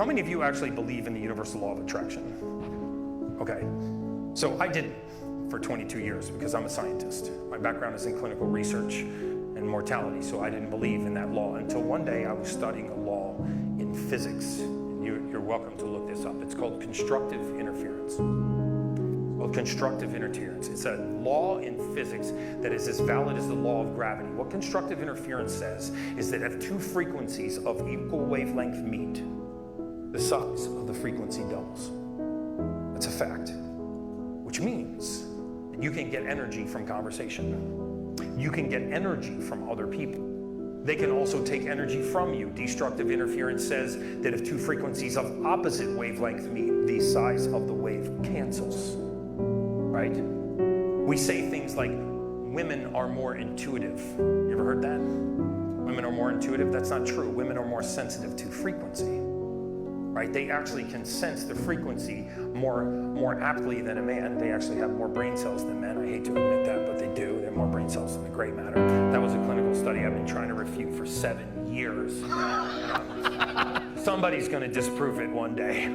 how many of you actually believe in the universal law of attraction? Okay, so I didn't for 22 years because I'm a scientist. My background is in clinical research and mortality, so I didn't believe in that law until one day I was studying a law in physics. You're welcome to look this up. It's called constructive interference. Well, constructive interference. It's a law in physics that is as valid as the law of gravity. What constructive interference says is that if two frequencies of equal wavelength meet, the size of the frequency doubles. That's a fact. Which means that you can get energy from conversation. You can get energy from other people. They can also take energy from you. Destructive interference says that if two frequencies of opposite wavelength meet, the size of the wave cancels. Right? We say things like, women are more intuitive. You ever heard that? Women are more intuitive? That's not true. Women are more sensitive to frequency. Right? They actually can sense the frequency more aptly than a man. They actually have more brain cells than men. I hate to admit that, but they do. They have more brain cells than the gray matter. That was a clinical study I've been trying to refute for 7 years. Somebody's going to disprove it one day.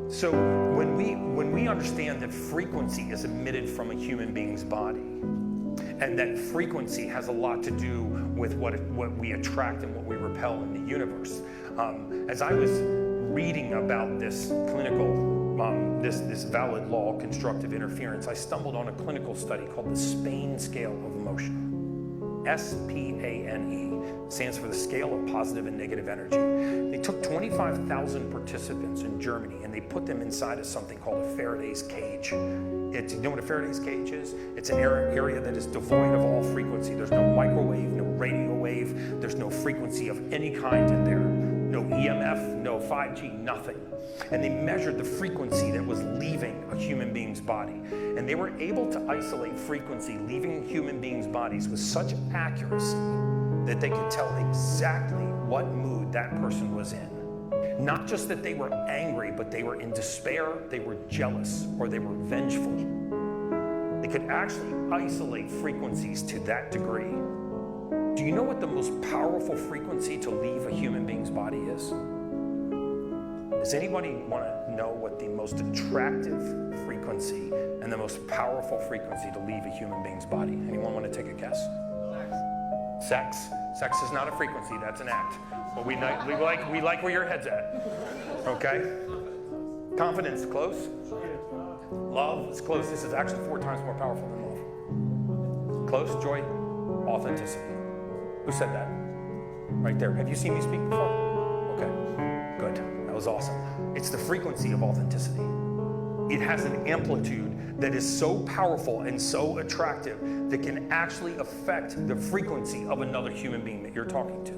So when we understand that frequency is emitted from a human being's body, and that frequency has a lot to do with what we attract and what we repel in the universe. As I was reading about this clinical, this valid law, constructive interference, I stumbled on a clinical study called the Spain Scale of Emotion. SPANE stands for the scale of positive and negative energy. They took 25,000 participants in Germany and they put them inside of something called a Faraday's cage. You know what a Faraday's cage is? It's an area that is devoid of all frequency. There's no microwave, no radio wave, there's no frequency of any kind in there. No EMF, no 5G, nothing. And they measured the frequency that was leaving a human being's body. And they were able to isolate frequency leaving human beings' bodies with such accuracy that they could tell exactly what mood that person was in. Not just that they were angry, but they were in despair, they were jealous, or they were vengeful. They could actually isolate frequencies to that degree. Do you know what the most powerful frequency to leave a human being's body is? Does anybody want to know what the most attractive frequency and the most powerful frequency to leave a human being's body? Anyone want to take a guess? Sex. Sex is not a frequency, that's an act. But we like where your head's at. Okay? Confidence, close. Love is close. This is actually 4 times more powerful than love. Close, joy, authenticity. Who said that? Right there. Have you seen me speak before? Okay, good. That was awesome. It's the frequency of authenticity. It has an amplitude that is so powerful and so attractive that can actually affect the frequency of another human being that you're talking to.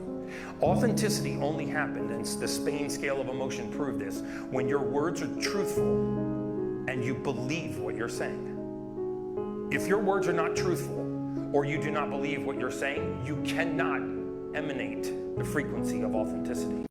Authenticity only happened, and the Spain Scale of Emotion proved this, when your words are truthful and you believe what you're saying. If your words are not truthful, or you do not believe what you're saying, you cannot emanate the frequency of authenticity.